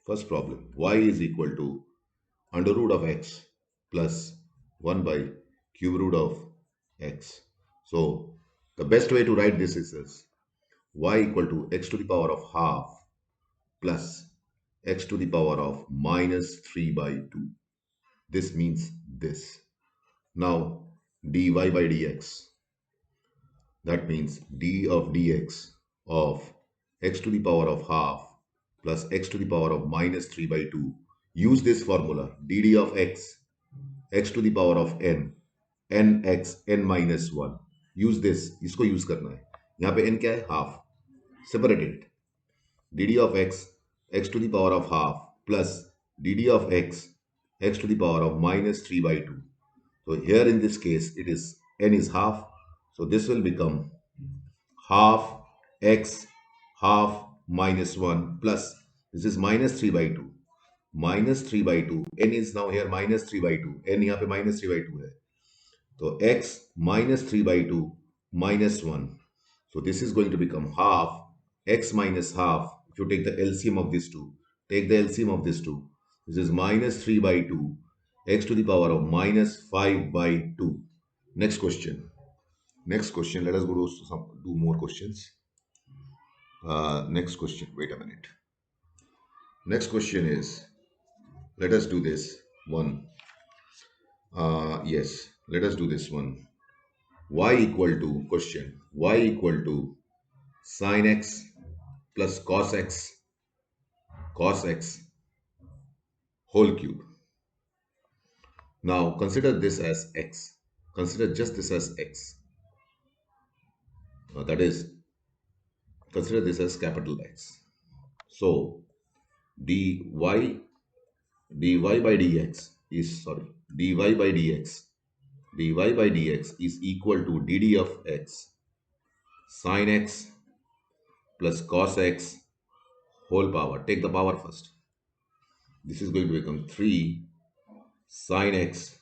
First problem, y is equal to under root of x plus 1 by cube root of x. So the best way to write this is this: y equal to x to the power of half plus x to the power of minus 3 by 2. This means this. Now dy by dx, that means d of dx of x to the power of half plus x to the power of minus 3 by 2. Use this formula, dd of x, x to the power of n, nx n minus 1. Use this, इसको use करना है. यहाँ पे n क्या है? Half. Separate it. dd of x, x to the power of half plus dd of x, x to the power of minus 3 by 2. So here in this case it is n is half, so this will become half x half minus 1 plus this is minus 3 by 2. minus 3 by 2, n is now here minus 3 by 2, n यहाँ पे minus 3 by 2 है, तो x minus 3 by 2 minus 1. So this is going to become half x minus half. If you take the LCM of these two, take the LCM of these two. This is minus 3 by 2 x to the power of minus 5 by 2. Next question. Next question. Let us go to do more questions. Next question. Wait a minute. Next question is, let us do this one. Yes, let us do this one. Y equal to question. Y equal to sin x plus cos x whole cube. Now consider this as x. Consider just this as x. That is, consider this as capital X. So dy by dx is dy by dx is equal to dd of x sin x plus cos x whole power. Take the power first. This is going to become 3 sin x.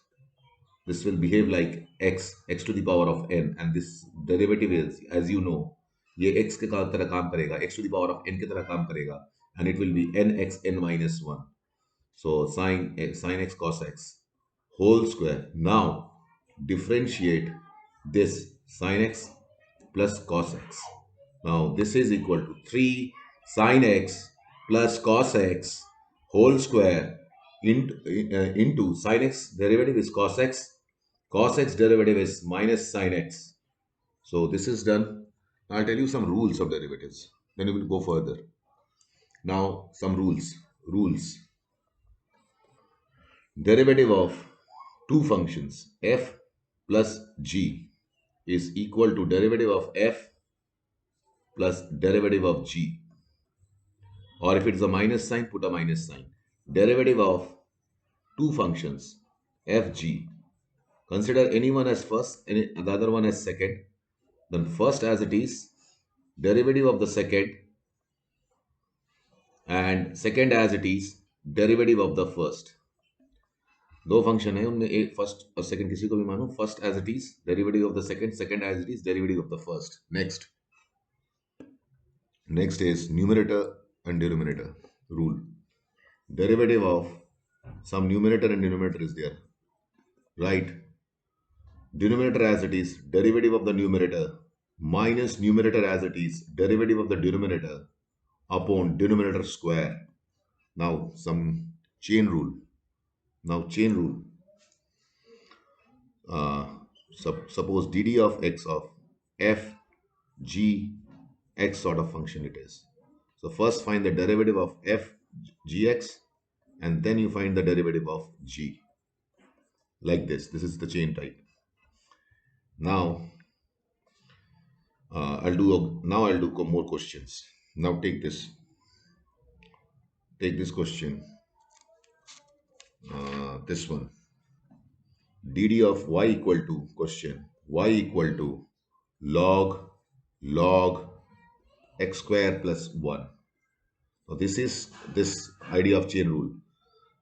This will behave like x to the power of n, and this derivative is, as you know, ये x के तरह काम करेगा, x to the power of n की तरह काम करेगा, and it will be nx n minus 1. So sin x cos x whole square. Now differentiate this sin x plus cos x. Now this is equal to 3 sin x plus cos x whole square into sin x derivative is cos x. Cos x derivative is minus sin x. So this is done. Now I'll tell you some rules of derivatives. Then we will go further. Now some rules. Derivative of two functions f plus g is equal to derivative of f plus derivative of g. Or if it's a minus sign, put a minus sign. Derivative of two functions f, g. Consider any one as first and the other one as second. Then first as it is, derivative of the second, and second as it is, derivative of the first. दो function है, उनमें एक first और second, किसी को भी मानो, first as it is derivative of the second, second as it is derivative of the first. Next is numerator and denominator rule. Derivative of some numerator and denominator is there, right? Denominator as it is, derivative of the numerator minus numerator as it is, derivative of the denominator upon denominator square. Now some chain rule. Suppose dd of x of f g x sort of function it is. So first find the derivative of f gx and then you find the derivative of g. Like this. This is the chain type. Now I'll do more questions. Now take this question. This one. dd of y equal to question. Y equal to log x square plus 1. So this is this idea of chain rule.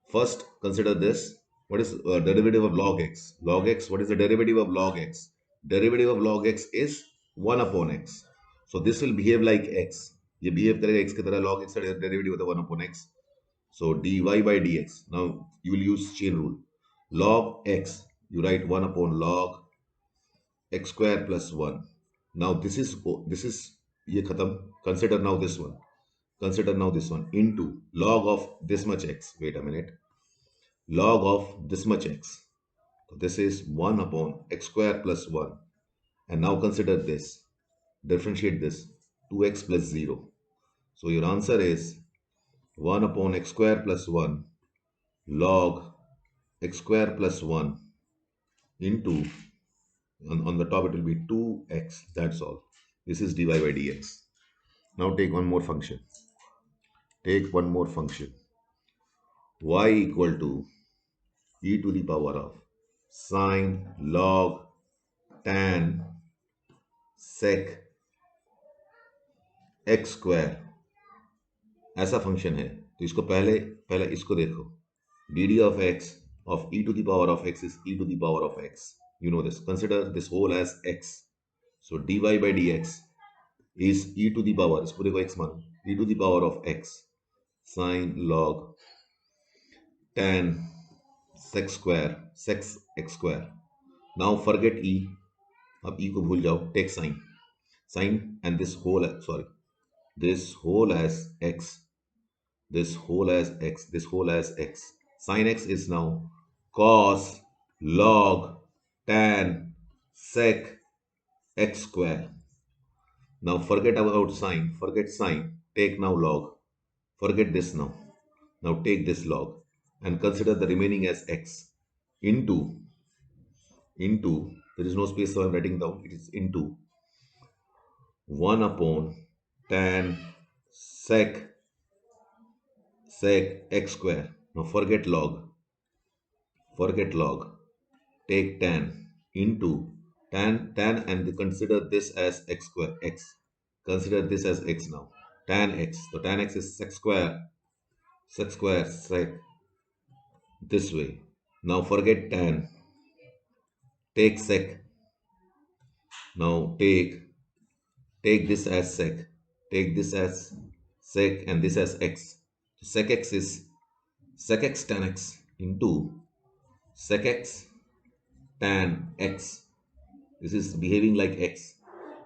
First consider this. What is derivative of log x? Log x, what is the derivative of log x? Derivative of log x is 1 upon x. So this will behave like x. ये behave करेगा x की तरह, log x का derivative होता है 1 upon x. So dy by dx. Now you will use chain rule. Log x, you write 1 upon log x square plus 1. Now this is ye khatam. Consider now this one. Consider now this one into log of this much x. Wait a minute. Log of this much x. So this is 1 upon x square plus 1. And now consider this. Differentiate this. 2x plus 0. So your answer is 1 upon x square plus 1 log x square plus 1 into, on the top it will be 2x. That's all. This is dy by dx. Now take one more function. Take one more function. Y equal to e to the power of sine log tan sec x square ऐसा function है. तो इसको पहले पहले इसको देखो. dd of x of e to the power of x is e to the power of x. You know this. Consider this whole as x. So dy by dx is e to the power, इस पूरे को x मानो, e to the power of x sine log tan sec x square. Now forget e. अब e को भूल जाओ. Take sine and this whole as x, this whole as x. Sin x is now cos log tan sec x square. Now forget about sine, forget sine, take now log, forget this now. Now take this log and consider the remaining as x into, there is no space, so I'm writing down, it is into 1 upon tan sec x square. Now forget log, take tan into tan and consider this as x square x. Consider this as x now. Tan x. So tan x is sec sec this way. Now forget tan. Take sec. Now take this as sec. Take this as sec and this as x. So sec x is sec x tan x into sec x tan x. This is behaving like x.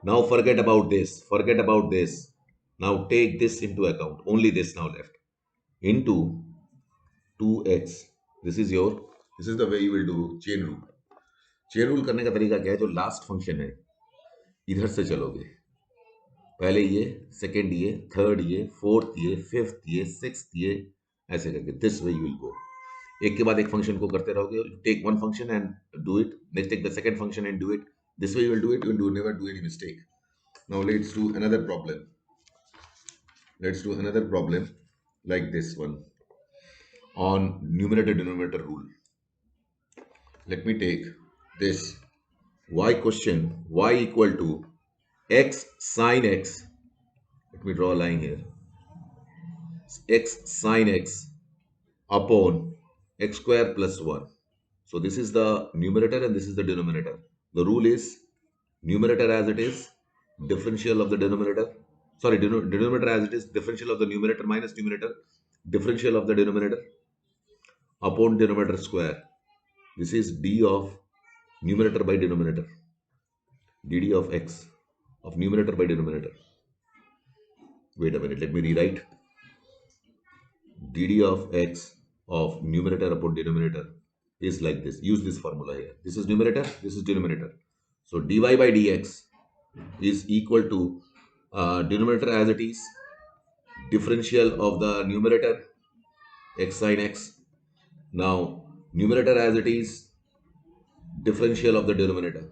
Now forget about this. Forget about this. Now take this into account. Only this now left. Into 2x. This is the way you will do chain rule. Chain rule करने का तरीका क्या है? जो last function है इधर से चलोगे, पहले ये, सेकेंड ये, थर्ड ये, फोर्थ ये, फिफ्थ ये, सिक्स्थ ये, ऐसे करके this way you will go. एक के बाद एक फंक्शन को करते रहोगे. Take one function and do it, next take the second function and do it. This way you will do it. You will never do any mistake. Now let's do another problem. Let's do another problem like this one on numerator denominator rule. Let me take this y question, y equal to x sine x. Let me draw a line here. X sine x upon x square plus 1. So this is the numerator and this is the denominator. The rule is numerator as it is, differential of the denominator. Sorry, denominator as it is, differential of the numerator minus numerator, differential of the denominator upon denominator square. This is d of numerator by denominator. dd of x of numerator by denominator. Wait a minute, let me rewrite. dd of x of numerator upon denominator is like this. Use this formula here. This is numerator, this is denominator. So dy by dx is equal to denominator as it is, differential of the numerator x sine x. Now numerator as it is, differential of the denominator.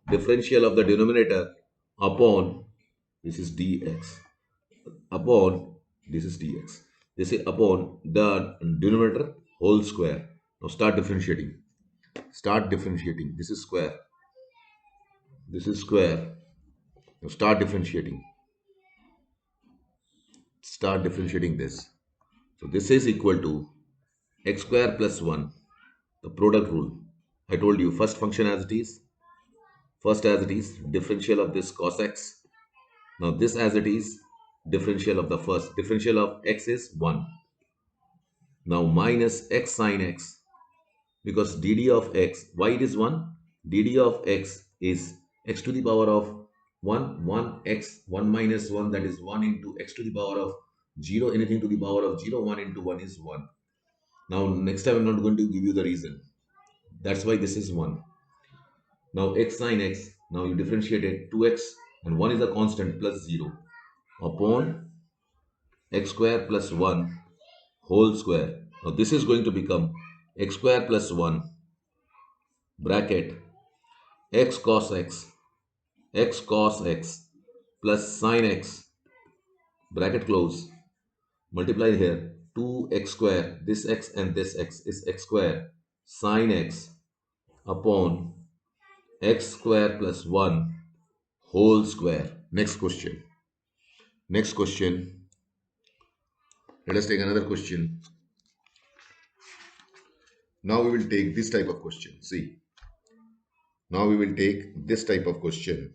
Differential of the denominator upon, this is dx, upon, this is dx. This is upon the denominator whole square. Now start differentiating. Start differentiating. This is square. This is square. Now start differentiating. Start differentiating this. So this is equal to x square plus 1. The product rule. I told you first function as it is. First as it is, differential of this cos x. Now this as it is, differential of the first. Differential of x is 1. Now minus x sine x, because dd of x, why it is 1? dd of x is x to the power of 1, 1 x, 1 minus 1, that is 1 into x to the power of 0, anything to the power of 0, 1 into 1 is 1. Now next time I'm not going to give you the reason. That's why this is 1. Now x sine x, now you differentiate it, 2x and 1 is a constant plus 0 upon x square plus 1 whole square. Now this is going to become x square plus 1 bracket x cos x plus sine x bracket close, multiply here 2x square, this x and this x is x square sine x upon x square plus 1 whole square. Next question. Next question. Let us take another question. Now we will take this type of question. See. Now we will take this type of question.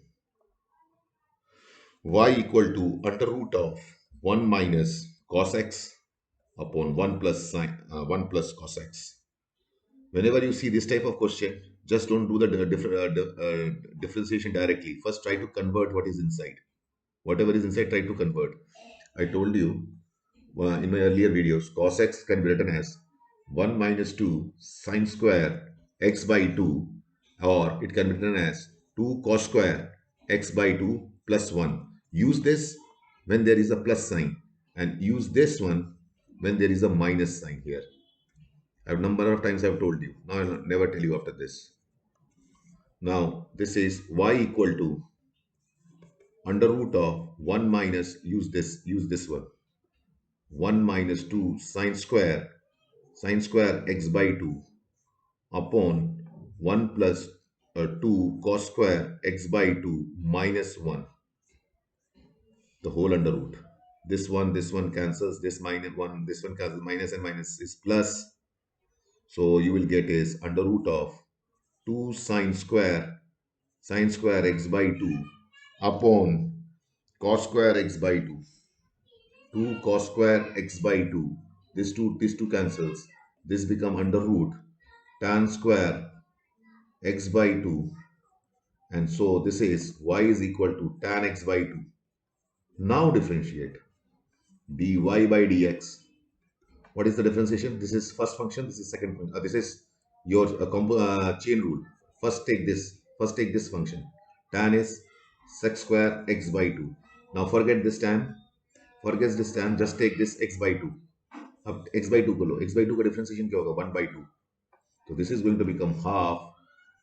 Y equal to under root of 1 minus cos x upon 1 plus sine 1 plus cos x. Whenever you see this type of question, just don't do the differentiation directly. First try to convert what is inside. Whatever is inside, try to convert. I told you in my earlier videos, cos x can be written as 1 minus 2 sine square x by 2, or it can be written as 2 cos square x by 2 plus 1. Use this when there is a plus sign and use this one when there is a minus sign here. A number of times I have told you. Now I will never tell you after this. Now this is y equal to under root of 1 minus, use this one, 1 minus 2 sine square x by 2 upon 1 plus 2 cos square x by 2 minus 1, the whole under root. This one cancels, this minus 1, this one cancels, minus and minus is plus. So you will get is under root of 2 sine square x by 2 upon cos square x by 2. 2 cos square x by 2. This two cancels. This become under root tan square x by 2. And so this is y is equal to tan x by 2. Now differentiate dy by dx. What is the differentiation? This is first function. This is second function. This is your chain rule. First take this function. Tan is sec square x by 2. Now forget this tan. Forget this tan. Just take this x by 2. अब x by 2 को लो. X by 2 का differentiation क्या होगा? 1 by 2. So this is going to become half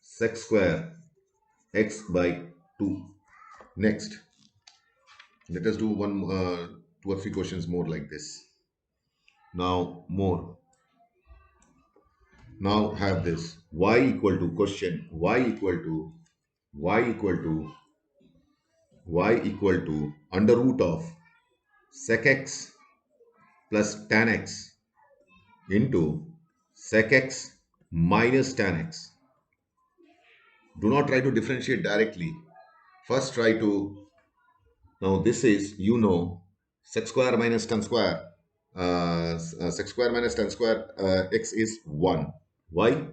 sec square x by 2. Next, let us do two or three questions more like this. Now more. Now have this y equal to question y equal to under root of sec x plus tan x into sec x minus tan x. Do not try to differentiate directly. First try to, now this is, sec square minus tan square, sec square minus tan square x is 1. Why?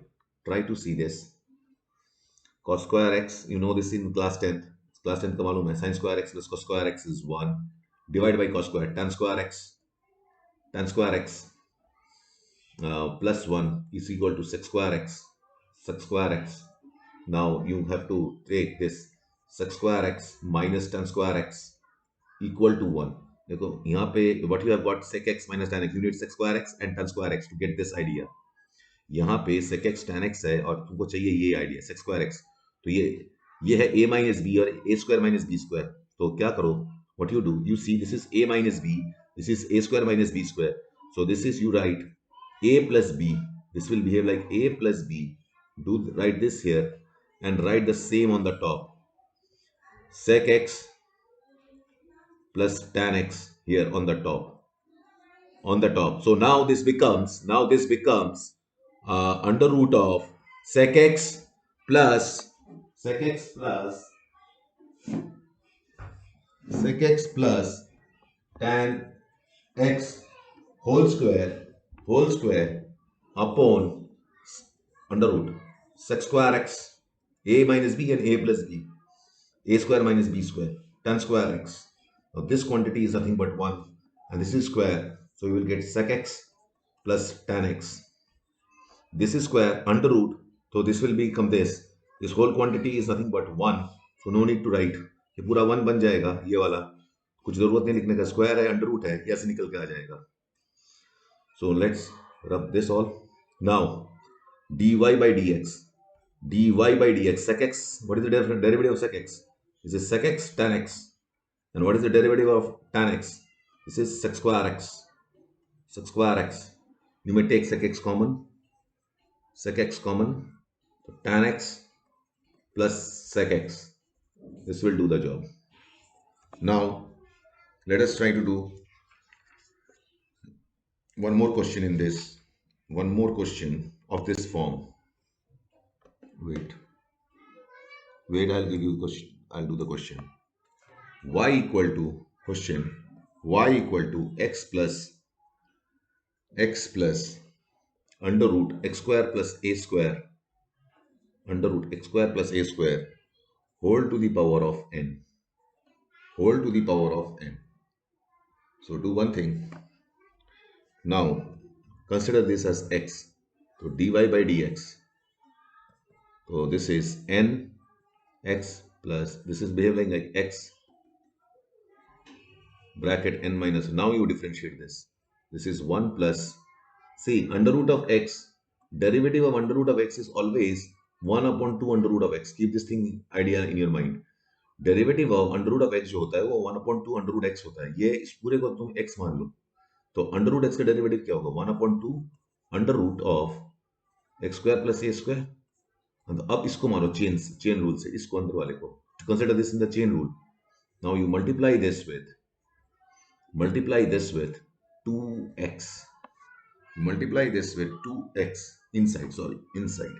Try to see this. Cos square x, you know this in class 10th. Class 10th का मालूम है, sin square x plus cos square x is 1. Divided by cos square, tan square x plus 1 is equal to sec square x. Now you have to take this sec square x minus tan square x equal to 1. देखो यहाँ पे what you have got sec x minus tan x, you need sec square x and tan square x to get this idea. यहाँ पे sec x tan x है और तुमको चाहिए ये आइडिया sec square x, तो ये है a minus b और a square minus b square. तो क्या करो, what you do, you see this is a minus b, this is a square minus b square. So this is, you write a plus b, this will behave like a plus b. Write this here and write the same on the top, sec x plus tan x here on the top. So now this becomes under root of sec x plus tan x whole square whole square upon under root sec square x, a minus b and a plus b, a square minus b square, tan square x. Now this quantity is nothing but 1 and this is square. So you will get sec x plus tan x. This is square under root. So this will become this. This whole quantity is nothing but 1. So no need to write. ये पूरा 1 बन जाएगा ये वाला. कुछ जरूरत नहीं लिखने का. स्क्वायर है अंडर रूट है यहाँ से निकल के आ जाएगा. So let's rub this all. Now dy by dx. dy by dx sec x. What is the derivative of sec x? This is sec x tan x. And what is the derivative of tan x? This is sec square x. Sec square x. You may take sec x common. Sec x common. So tan x plus sec x. This will do the job. Now let us try to do one more question in this. One more question of this form. Wait, I'll give you the question. I'll do the question. Y equal to question. Y equal to x plus under root x square plus a square under root x square plus a square whole to the power of n. Whole to the power of n. So do one thing. Now consider this as x. So dy by dx. So this is n x plus, this is behaving like x bracket n minus. Now you differentiate this. This is 1 plus, see, under root of x, derivative of under root of x is always 1 upon 2 under root of x. Keep this thing idea in your mind. Derivative of under root of x जो होता है वो 1 upon 2 under root x होता है. ये इस पूरे को तुम x मान लो. तो under root x का derivative क्या होगा? 1 upon 2 under root of x square plus a square. अब इसको मानो chain rule से, इसको अंदर वाले को. Consider this in the chain rule. Now you multiply this with 2x. Multiply this with 2x inside. Sorry, inside.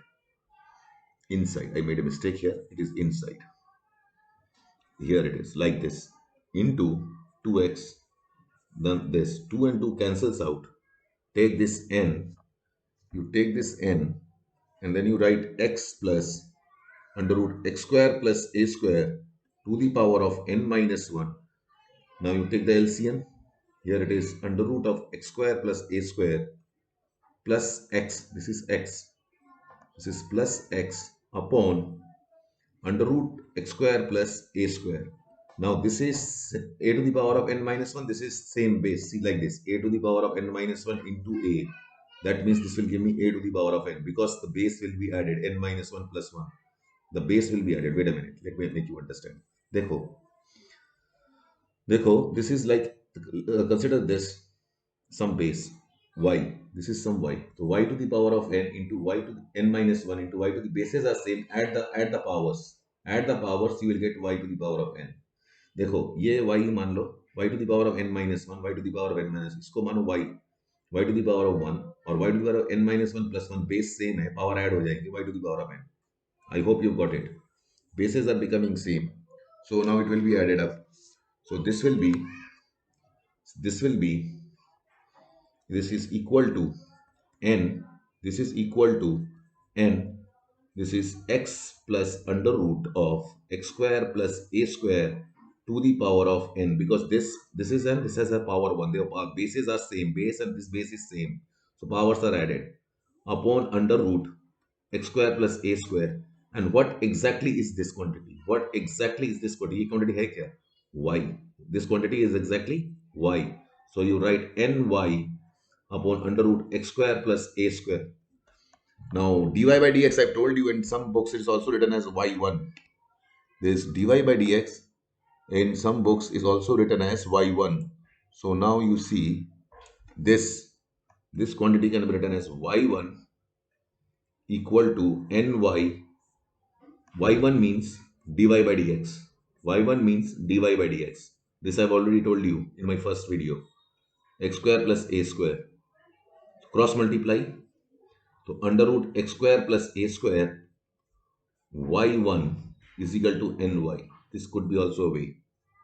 I made a mistake here. It is inside. Here it is like this. Into 2x. Then this 2 and 2 cancels out. Take this n. You take this n and then you write x plus under root x square plus a square to the power of n minus 1. Now you take the LCM. Here it is under root of x square plus a square plus x. This is x. This is plus x upon under root x square plus a square. Now this is a to the power of n minus 1. This is same base. See like this. A to the power of n minus 1 into a. That means this will give me a to the power of n because the base will be added. N minus 1 plus 1. The base will be added. Wait a minute. Let me make you understand. Dekho, this is like, consider this some base y. This is some y. So y to the power of n into y to the n minus 1 into y to the bases are same. Add the powers. Add the powers. You will get y to the power of n. देखो ये y मान लो y to the power of n minus 1, y to the power of n minus, इसको मानो y to the power of 1 और y to the power of n minus 1 plus 1 base same है, power add हो जाएंगे y to the power of n. I hope you got it. Bases are becoming same. So now it will be added up. So this is equal to n. This is equal to n. This is x plus under root of x square plus a square to the power of n, because this is n, this has a power 1. Their bases are same, base and this base is same, so powers are added upon under root x square plus a square. And what exactly is this quantity? What exactly is this quantity? ये quantity है क्या? Y. This quantity is exactly y. So you write ny upon under root x square plus a square. Now dy by dx, I've told you in some books it is also written as y1. This dy by dx in some books is also written as y1. So now you see this quantity can be written as y1 equal to ny. y1 means dy by dx. y1 means dy by dx. This I've already told you in my first video. X square plus a square. Cross multiply. So under root x square plus a square y1 is equal to ny. This could be also a way.